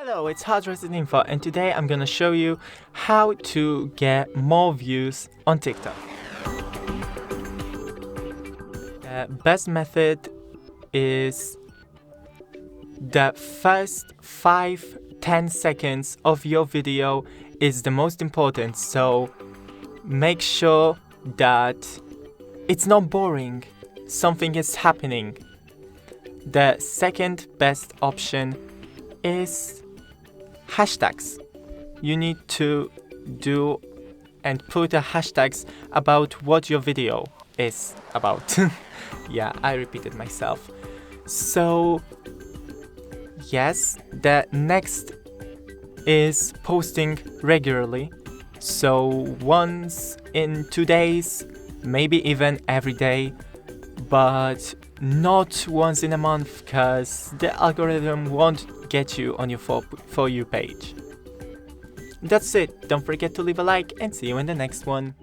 Hello, it's HardReset.Info, and today I'm gonna show you how to get more views on TikTok. The best method is the first 5-10 seconds of your video is the most important, so make sure that it's not boring, something is happening. The second best option is hashtags. You need to do and put a hashtags about what your video is about. Yeah, I repeated myself. So yes, the next is posting regularly. So once in 2 days, maybe even every day, but not once in a month, because the algorithm won't get you on your For You page. That's it. Don't forget to leave a like and see you in the next one.